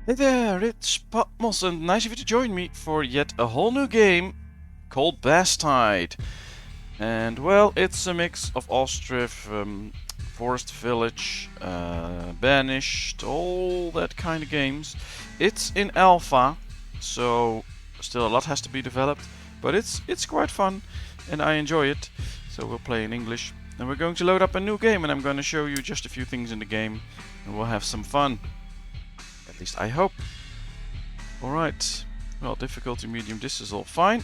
Hey there, it's Patmos, and nice of you to join me for yet a whole new game called Bastide. And well, it's a mix of Ostriv, Forest Village, Banished, all that kind of games. It's in alpha, so still a lot has to be developed, but it's quite fun, and I enjoy it. So we'll play in English, and we're going to load up a new game, and I'm going to show you just a few things in the game, and we'll have some fun. At least I hope. Alright, well, difficulty medium, this is all fine.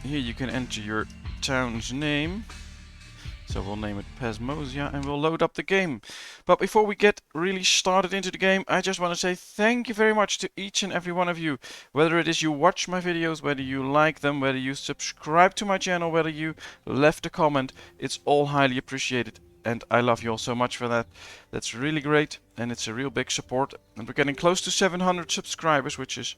Here you can enter your town's name. So we'll name it PatmosIV and we'll load up the game. But before we get really started into the game, I just want to say thank you very much to each and every one of you. Whether it is you watch my videos, whether you like them, whether you subscribe to my channel, whether you left a comment, it's all highly appreciated. And I love you all so much for that. That's really great and it's a real big support. And we're getting close to 700 subscribers, which is,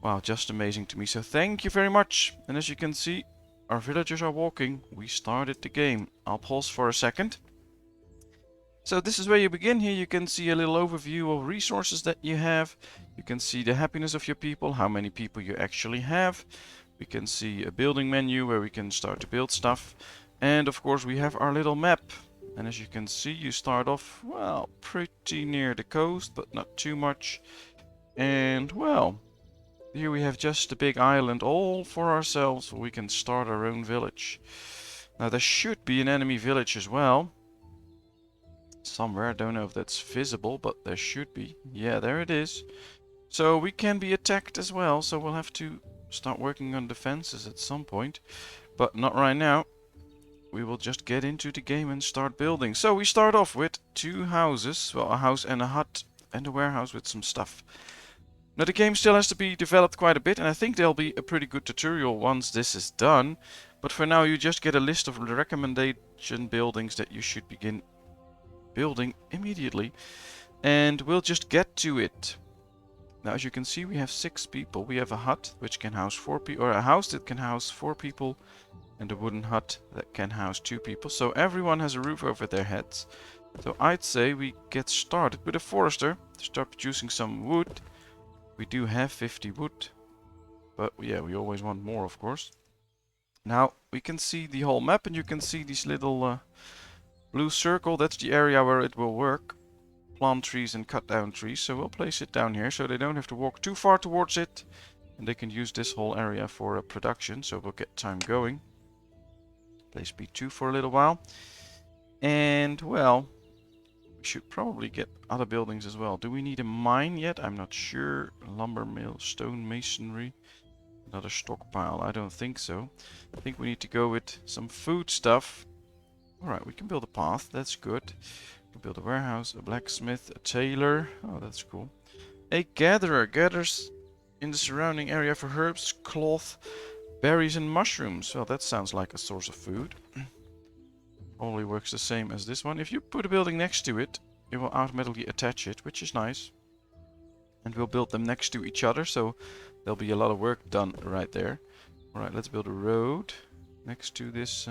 wow, just amazing to me. So thank you very much. And as you can see, our villagers are walking. We started the game. I'll pause for a second. So this is where you begin. Here you can see a little overview of resources that you have. You can see the happiness of your people, how many people you actually have. We can see a building menu where we can start to build stuff. And of course we have our little map. And as you can see, you start off, well, pretty near the coast, but not too much. And well, here we have just a big island all for ourselves, so we can start our own village. Now there should be an enemy village as well. Somewhere, I don't know if that's visible, but there should be. Yeah, there it is. So we can be attacked as well, so we'll have to start working on defenses at some point. But not right now. We will just get into the game and start building. So we start off with two houses. Well, a house and a hut and a warehouse with some stuff. Now the game still has to be developed quite a bit, and I think there'll be a pretty good tutorial once this is done. But for now you just get a list of the recommendation buildings that you should begin building immediately. And we'll just get to it. Now as you can see, we have 6 people. We have a hut which can house 4 people, or a house that can house 4 people, and a wooden hut that can house 2 people. So everyone has a roof over their heads. So I'd say we get started with a forester to start producing some wood. We do have 50 wood, but yeah, we always want more, of course. Now we can see the whole map, and you can see this little blue circle. That's the area where it will work. Plant trees and cut down trees. So we'll place it down here so they don't have to walk too far towards it, and they can use this whole area for production. So we'll get time going. Place B2 for a little while. And well, we should probably get other buildings as well. Do we need a mine yet? I'm not sure. Lumber mill, stone masonry, another stockpile. I don't think so. I think we need to go with some food stuff. Alright, we can build a path. That's good. We can build a warehouse, a blacksmith, a tailor. Oh, that's cool. A gatherer. Gathers in the surrounding area for herbs, cloth, berries and mushrooms. Well, that sounds like a source of food. Only works the same as this one. If you put a building next to it, it will automatically attach it, which is nice. And we'll build them next to each other, so there'll be a lot of work done right there. Alright, let's build a road next to this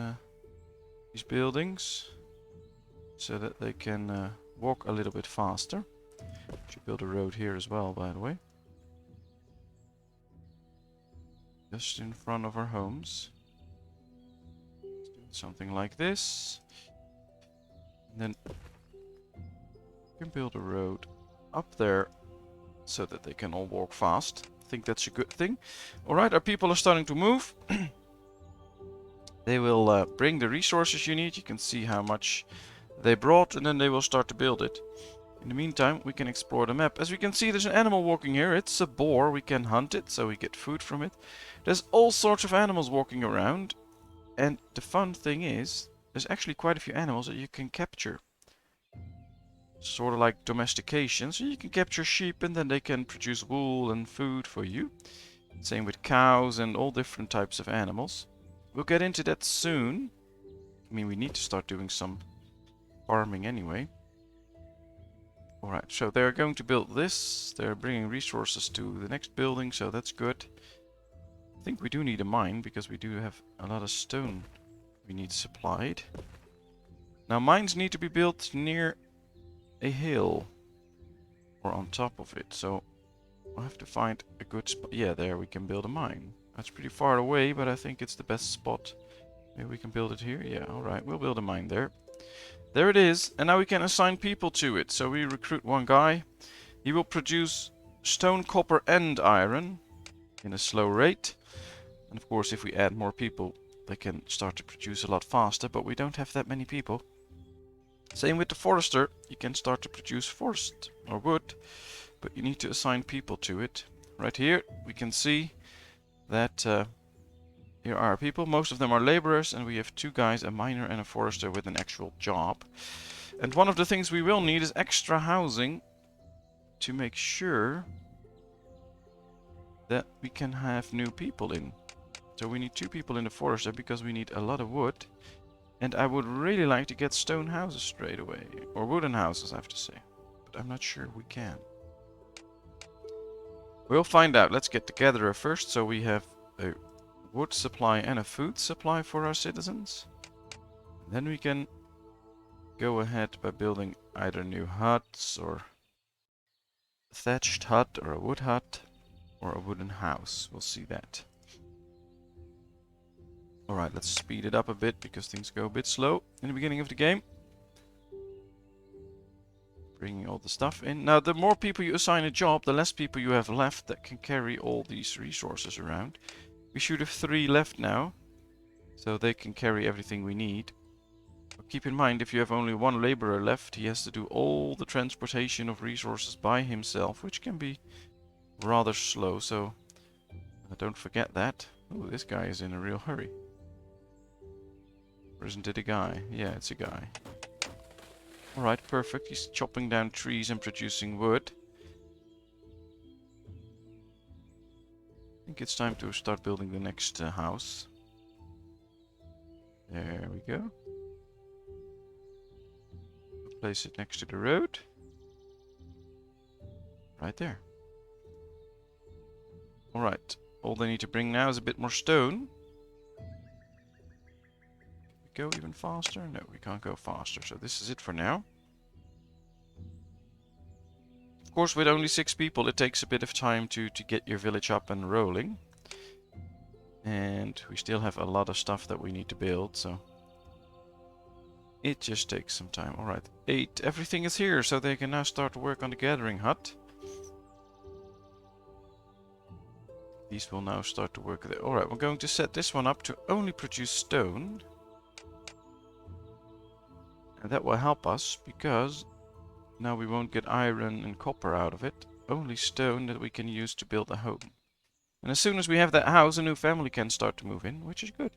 these buildings, so that they can walk a little bit faster. Should build a road here as well, by the way. Just in front of our homes. Let's do something like this. And then we can build a road up there so that they can all walk fast. I think that's a good thing. Alright, our people are starting to move. They will bring the resources you need. You can see how much they brought, and then they will start to build it. In the meantime, we can explore the map. As we can see, there's an animal walking here. It's a boar. We can hunt it, so we get food from it. There's all sorts of animals walking around. And the fun thing is, there's actually quite a few animals that you can capture. Sort of like domestication. So you can capture sheep, and then they can produce wool and food for you. Same with cows and all different types of animals. We'll get into that soon. I mean, we need to start doing some farming anyway. Alright, so they're going to build this. They're bringing resources to the next building, so that's good. I think we do need a mine, because we do have a lot of stone we need supplied. Now, mines need to be built near a hill, or on top of it, so We'll have to find a good spot. Yeah, there we can build a mine. That's pretty far away, but I think it's the best spot. Maybe we can build it here. Yeah, alright, we'll build a mine there. There it is, and now we can assign people to it. So we recruit one guy. He will produce stone, copper, and iron in a slow rate. And of course, if we add more people, they can start to produce a lot faster, but we don't have that many people. Same with the forester. You can start to produce forest or wood, but you need to assign people to it. Right here, we can see that here are people. Most of them are laborers, and we have two guys, a miner and a forester with an actual job. And one of the things we will need is extra housing to make sure that we can have new people in. So we need two people in the forester because we need a lot of wood. And I would really like to get stone houses straight away. Or wooden houses, I have to say. But I'm not sure we can. We'll find out. Let's get the gatherer first. So we have a wood supply and a food supply for our citizens. And then we can go ahead by building either new huts or a thatched hut or a wood hut or a wooden house. We'll see that. Alright, let's speed it up a bit because things go a bit slow in the beginning of the game. Bringing all the stuff in. Now, the more people you assign a job, the less people you have left that can carry all these resources around. We should have 3 left now, so they can carry everything we need. But keep in mind, if you have only 1 laborer left, he has to do all the transportation of resources by himself, which can be rather slow, so don't forget that. Oh, this guy is in a real hurry. Or isn't it a guy? Yeah, it's a guy. Alright, perfect. He's chopping down trees and producing wood. I think it's time to start building the next house. There we go. Place it next to the road. Right there. Alright. All they need to bring now is a bit more stone. Go even faster? No, we can't go faster, so this is it for now. Of course, with only 6 people, it takes a bit of time to get your village up and rolling. And we still have a lot of stuff that we need to build, so it just takes some time. Alright, 8. Everything is here, so they can now start to work on the gathering hut. These will now start to work there. Alright, we're going to set this one up to only produce stone. And that will help us, because now we won't get iron and copper out of it. Only stone that we can use to build a home. And as soon as we have that house, a new family can start to move in, which is good.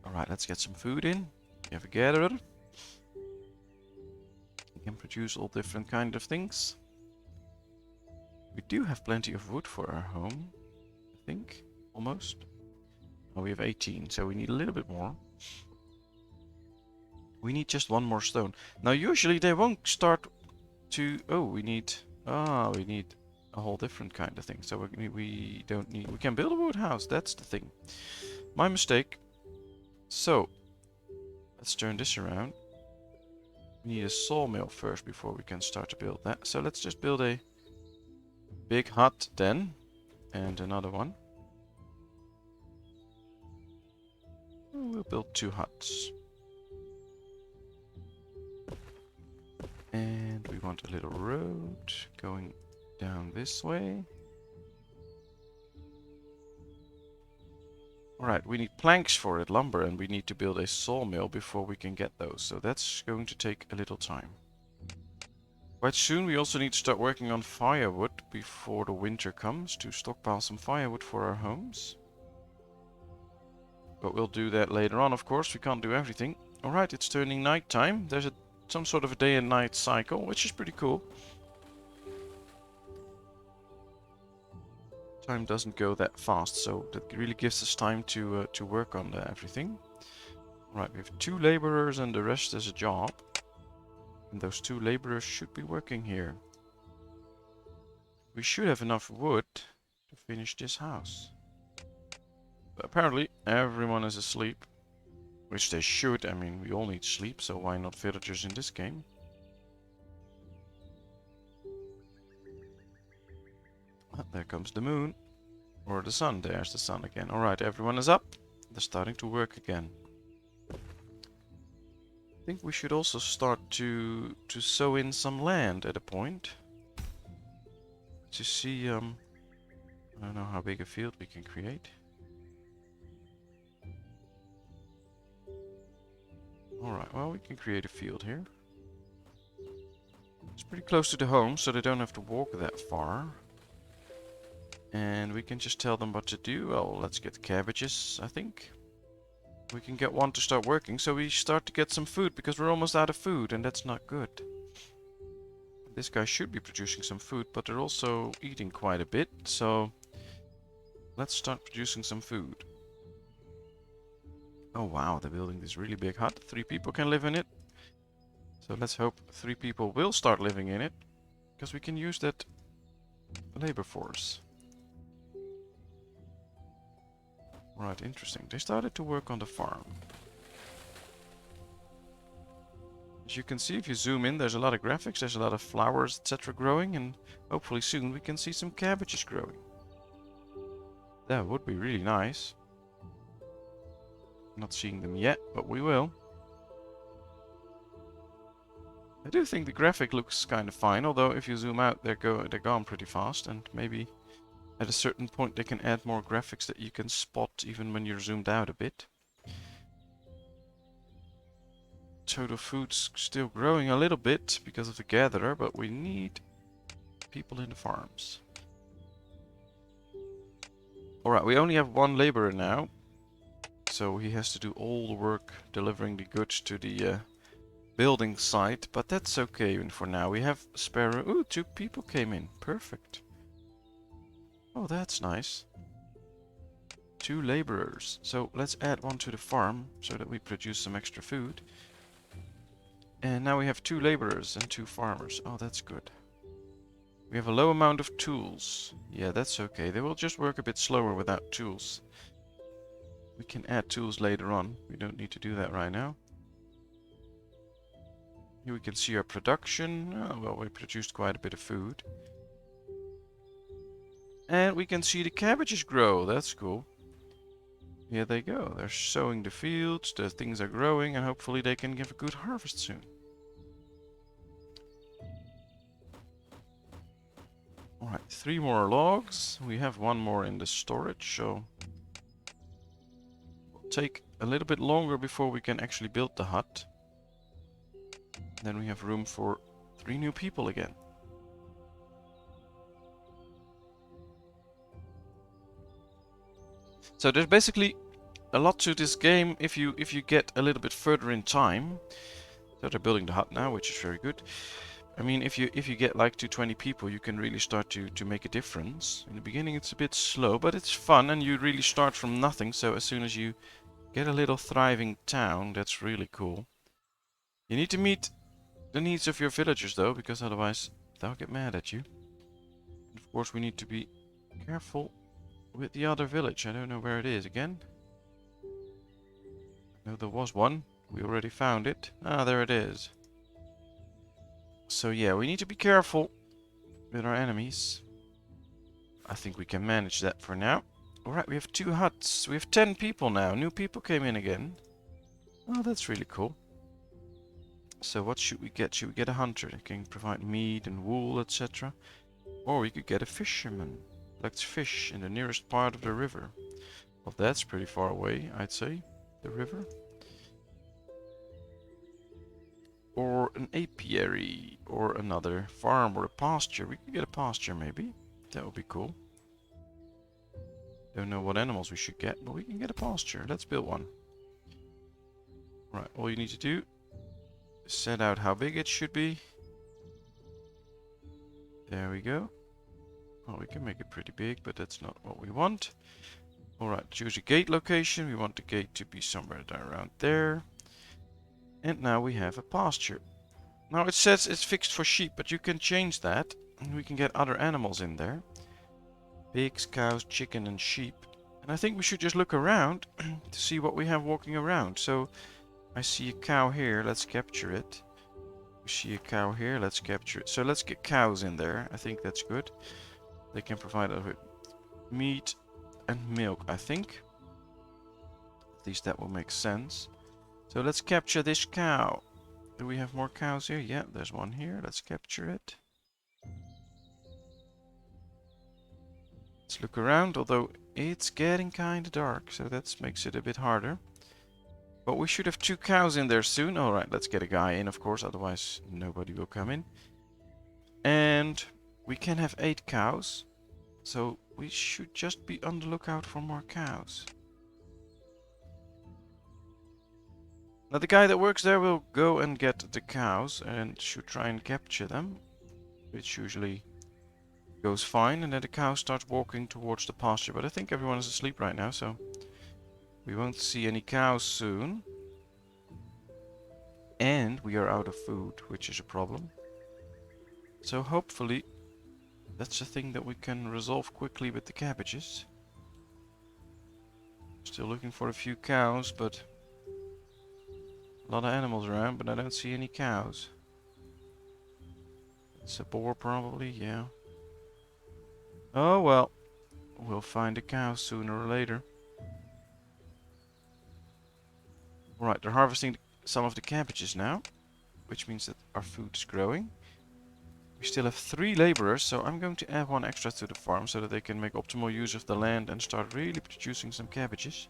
Alright, let's get some food in. We have a gatherer. He can produce all different kind of things. We do have plenty of wood for our home, I think, almost. Oh, we have 18, so we need a little bit more. We need just 1 more stone. Now, usually they won't start to... Oh, we need a whole different kind of thing. So we don't need... We can build a wood house, that's the thing. My mistake. So, let's turn this around. We need a sawmill first before we can start to build that. So let's just build a big hut then. And another one. We'll build 2 huts. And we want a little road going down this way. Alright, we need planks for it, lumber, and we need to build a sawmill before we can get those. So that's going to take a little time. Quite soon we also need to start working on firewood before the winter comes to stockpile some firewood for our homes. But we'll do that later on, of course. We can't do everything. Alright, it's turning night time. There's some sort of a day and night cycle, which is pretty cool. Time doesn't go that fast, so that really gives us time to work on everything. Alright, we have 2 laborers and the rest is a job. And those 2 laborers should be working here. We should have enough wood to finish this house. But apparently everyone is asleep. Which they should. I mean, we all need sleep, so why not villagers in this game? There comes the moon. Or the sun. There's the sun again. Alright, everyone is up. They're starting to work again. I think we should also start to sow in some land at a point. To see, I don't know how big a field we can create. Alright, well, we can create a field here. It's pretty close to the home, so they don't have to walk that far. And we can just tell them what to do. Well, let's get cabbages, I think. We can get one to start working, so we start to get some food, because we're almost out of food, and that's not good. This guy should be producing some food, but they're also eating quite a bit, so let's start producing some food. Oh wow, they're building this really big hut. 3 people can live in it. So let's hope 3 people will start living in it, because we can use that labor force. Right, interesting. They started to work on the farm. As you can see, if you zoom in, there's a lot of graphics, there's a lot of flowers, etc. growing, and hopefully soon we can see some cabbages growing. That would be really nice. Not seeing them yet, but we will. I do think the graphic looks kind of fine, although if you zoom out, they're gone pretty fast, and maybe at a certain point they can add more graphics that you can spot even when you're zoomed out a bit. Total food's still growing a little bit because of the gatherer, but we need people in the farms. Alright, we only have 1 laborer now, so he has to do all the work delivering the goods to the building site, but that's okay even for now. We have spare. Ooh, 2 people came in. Perfect. Oh, that's nice. 2 laborers. So let's add 1 to the farm so that we produce some extra food. And now we have 2 laborers and 2 farmers. Oh, that's good. We have a low amount of tools. Yeah, that's okay. They will just work a bit slower without tools. We can add tools later on. We don't need to do that right now. Here we can see our production. Oh, well, we produced quite a bit of food. And we can see the cabbages grow. That's cool. Here they go. They're sowing the fields. The things are growing, and hopefully they can give a good harvest soon. Alright, 3 more logs. We have 1 more in the storage, so it'll take a little bit longer before we can actually build the hut. Then we have room for 3 new people again. So there's basically a lot to this game if you get a little bit further in time. So they're building the hut now, which is very good. I mean, if you get like to 20 people, you can really start to make a difference. In the beginning it's a bit slow, but it's fun, and you really start from nothing. So as soon as you get a little thriving town, that's really cool. You need to meet the needs of your villagers though, because otherwise they'll get mad at you. And of course we need to be careful with the other village. I don't know where it is again. No, there was one. We already found it. Ah, there it is. So yeah, we need to be careful with our enemies. I think we can manage that for now. Alright, we have 2 huts. We have 10 people now. New people came in again. Oh, that's really cool. So what should we get? Should we get a hunter that can provide meat and wool, etc.? Or we could get a fisherman. Collects fish in the nearest part of the river. Well, that's pretty far away, I'd say. The river. Or an apiary, or another farm, or a pasture. We could get a pasture maybe. That would be cool. Don't know what animals we should get, but we can get a pasture. Let's build one. Right, all you need to do is set out how big it should be. There we go. Oh, we can make it pretty big, but that's not what we want. Alright, choose a gate location. We want the gate to be somewhere around there. And now we have a pasture. Now it says it's fixed for sheep, but you can change that. And we can get other animals in there. Pigs, cows, chicken and sheep. And I think we should just look around to see what we have walking around. So I see a cow here, let's capture it. We see a cow here, let's capture it. So let's get cows in there, I think that's good. They can provide us with meat and milk, I think. At least that will make sense. So let's capture this cow. Do we have more cows here? Yeah, there's one here. Let's capture it. Let's look around, although it's getting kind of dark, so that makes it a bit harder. But we should have 2 cows in there soon. Alright, let's get a guy in, of course, otherwise nobody will come in. And we can have 8 cows, so we should just be on the lookout for more cows. Now the guy that works there will go and get the cows and should try and capture them, which usually goes fine, and then the cow starts walking towards the pasture. But I think everyone is asleep right now, so we won't see any cows soon. And we are out of food, which is a problem. So hopefully that's a thing that we can resolve quickly with the cabbages. Still looking for a few cows, but a lot of animals around, but I don't see any cows. It's a boar probably, yeah. Oh well, we'll find a cow sooner or later. Right, they're harvesting some of the cabbages now, which means that our food is growing. We still have 3 laborers, so I'm going to add 1 extra to the farm so that they can make optimal use of the land and start really producing some cabbages.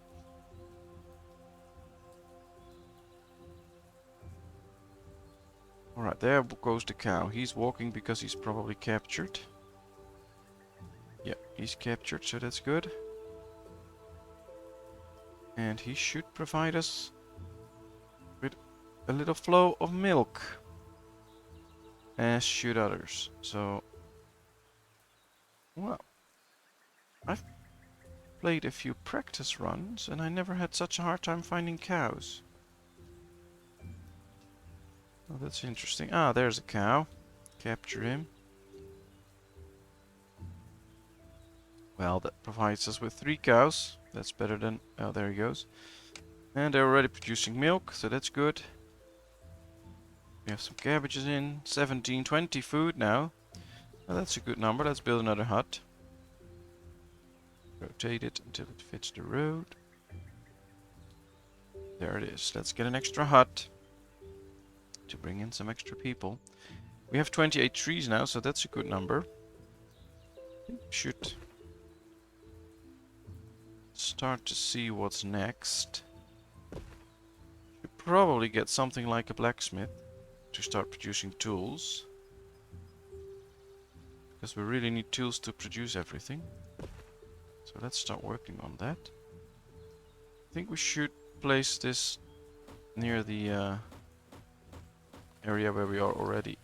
Alright, there goes the cow. He's walking because he's probably captured. Yeah, he's captured, so that's good. And he should provide us with a little flow of milk, as should others. So, well, I've played a few practice runs and I never had such a hard time finding cows. Oh, that's interesting. Ah, there's a cow. Capture him. Well, that provides us with 3 cows. That's better than... Oh, there he goes. And they're already producing milk, so that's good. We have some cabbages in. 17, 20 food now. Well, that's a good number. Let's build another hut. Rotate it until it fits the road. There it is. Let's get an extra hut to bring in some extra people. We have 28 trees now, so that's a good number. Should start to see what's next. Should probably get something like a blacksmith to start producing tools, because we really need tools to produce everything. So let's start working on that. I think we should place this near the area where we are already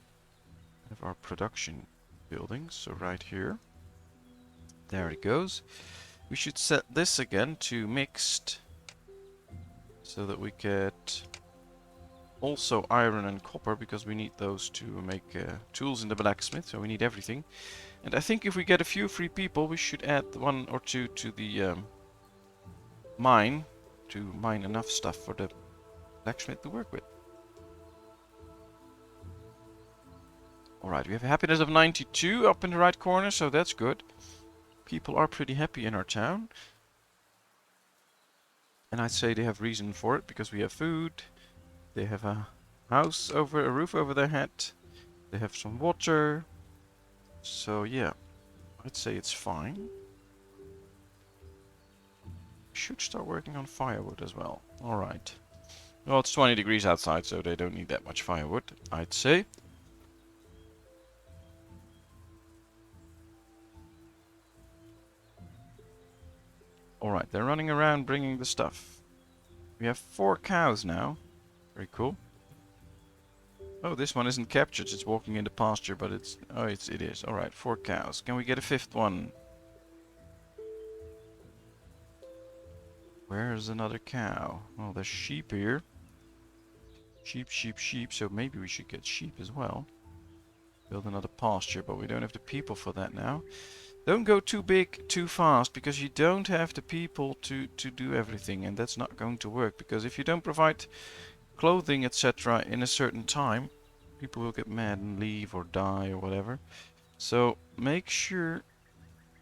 have our production buildings, so right here. There it goes. We should set this again to mixed, so that we get also iron and copper, because we need those to make tools in the blacksmith, so we need everything. And I think if we get a few free people, we should add 1 or 2 to the mine, to mine enough stuff for the blacksmith to work with. Alright, we have a happiness of 92 up in the right corner, so that's good. People are pretty happy in our town. And I'd say they have reason for it, because we have food, they have a house over, a roof over their head, they have some water. So yeah, I'd say it's fine. Should start working on firewood as well. Alright. Well, it's 20 degrees outside, so they don't need that much firewood, I'd say. Alright, they're running around bringing the stuff. We have 4 cows now. Very cool. Oh, this one isn't captured, it's walking in the pasture, but it's... Oh, it is. Alright, 4 cows. Can we get a 5th one? Where's another cow? Oh, there's sheep here. Sheep, sheep, sheep, so maybe we should get sheep as well. Build another pasture, but we don't have the people for that now. Don't go too big too fast, because you don't have the people to do everything, and that's not going to work, because if you don't provide clothing, etc. in a certain time, people will get mad and leave or die or whatever. So make sure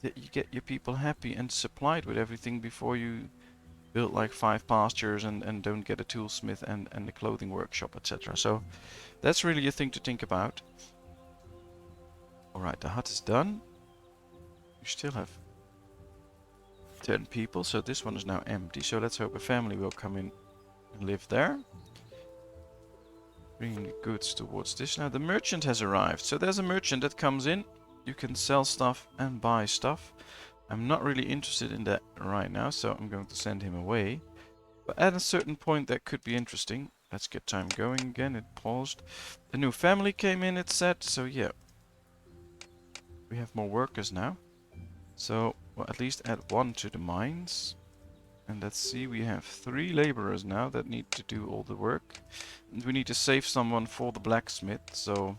that you get your people happy and supplied with everything before you build like 5 pastures and don't get a toolsmith and a clothing workshop, etc. So that's really a thing to think about. Alright, the hut is done. We still have 10 people, so this one is now empty. So let's hope a family will come in and live there. Bringing the goods towards this. Now the merchant has arrived. So there's a merchant that comes in. You can sell stuff and buy stuff. I'm not really interested in that right now, so I'm going to send him away. But at a certain point that could be interesting. Let's get time going again. It paused. A new family came in, it said. So yeah. We have more workers now. So we'll at least add 1 to the mines. And let's see, we have 3 laborers now that need to do all the work. And we need to save someone for the blacksmith, so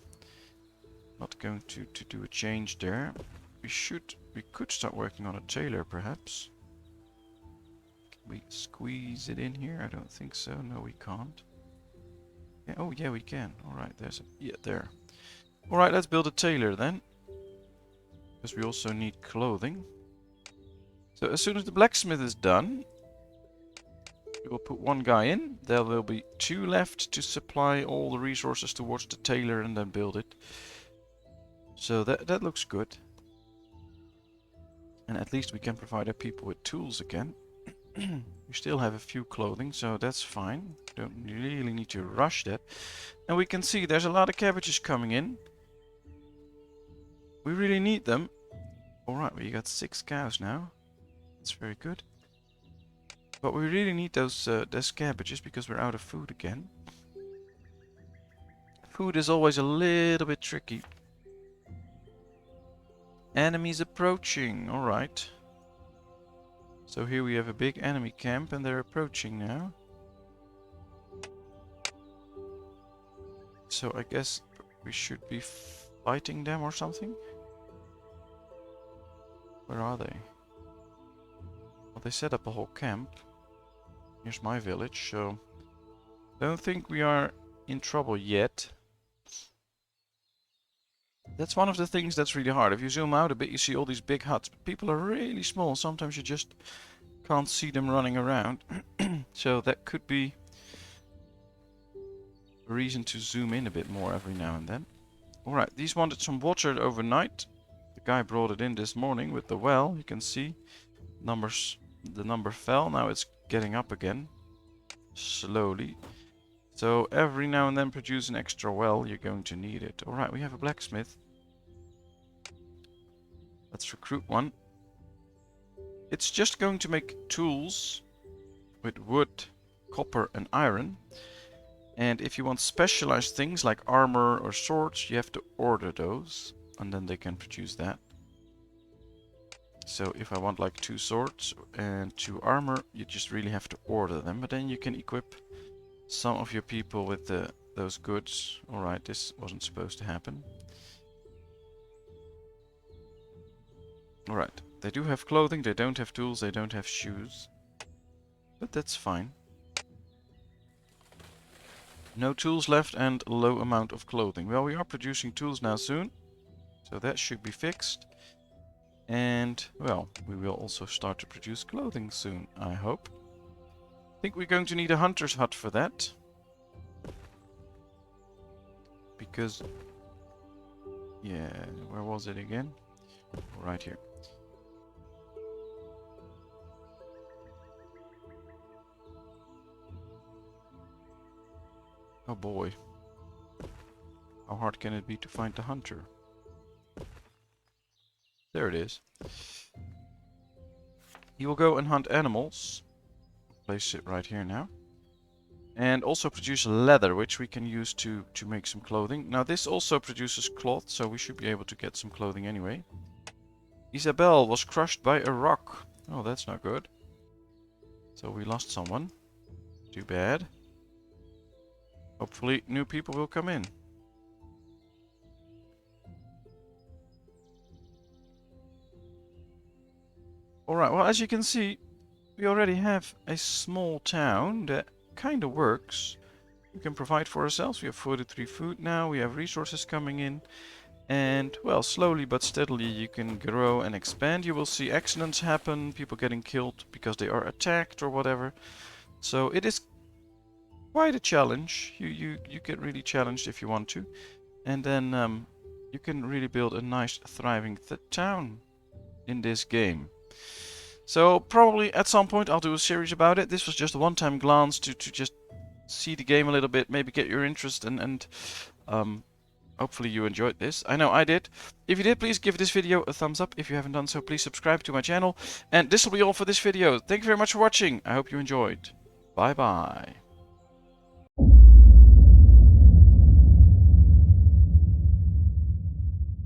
not going to do a change there. We could start working on a tailor perhaps. Can we squeeze it in here? I don't think so. No, we can't. Yeah, oh yeah, we can. Alright, there's a, yeah, there. Alright, let's build a tailor then. Because we also need clothing. So as soon as the blacksmith is done, we will put 1 guy in. There will be 2 left to supply all the resources towards the tailor and then build it. So that looks good. And at least we can provide our people with tools again. We still have a few clothing, so that's fine. Don't really need to rush that. And we can see there's a lot of cabbages coming in. We really need them. Alright, we got 6 cows now. That's very good. But we really need those cabbages because we're out of food again. Food is always a little bit tricky. Enemies approaching, alright. So here we have a big enemy camp and they're approaching now. So I guess we should be fighting them or something. Where are they? Well, they set up a whole camp. Here's my village, so don't think we are in trouble yet. That's one of the things that's really hard. If you zoom out a bit, you see all these big huts. But people are really small. Sometimes you just can't see them running around. So that could be a reason to zoom in a bit more every now and then. Alright, these wanted some water overnight. The guy brought it in this morning with the well. You can see the number fell. Now it's getting up again. Slowly. So every now and then produce an extra well. You're going to need it. Alright, we have a blacksmith. Let's recruit one. It's just going to make tools with wood, copper and iron. And if you want specialized things like armor or swords, you have to order those. And then they can produce that. So if I want like 2 swords and 2 armor, you just really have to order them. But then you can equip some of your people with those goods. Alright, this wasn't supposed to happen. Alright, they do have clothing, they don't have tools, they don't have shoes. But that's fine. No tools left and low amount of clothing. Well, we are producing tools now soon. So that should be fixed. And, well, we will also start to produce clothing soon, I hope. I think we're going to need a hunter's hut for that. Because, yeah, where was it again? Right here. Oh boy. How hard can it be to find the hunter? There it is. He will go and hunt animals. Place it right here now. And also produce leather, which we can use to make some clothing. Now this also produces cloth, so we should be able to get some clothing anyway. Isabel was crushed by a rock. Oh, that's not good. So we lost someone. Too bad. Hopefully new people will come in. Alright, well as you can see, we already have a small town that kind of works. We can provide for ourselves. We have 43 food now, we have resources coming in. And, well, slowly but steadily you can grow and expand. You will see accidents happen, people getting killed because they are attacked or whatever. So it is quite a challenge. You get really challenged if you want to. And then you can really build a nice thriving town in this game. So probably at some point I'll do a series about it. This was just a one-time glance to just see the game a little bit, maybe get your interest, and hopefully you enjoyed this. I know I did. If you did, please give this video a thumbs up. If you haven't done so, please subscribe to my channel. And this will be all for this video. Thank you very much for watching. I hope you enjoyed. Bye bye.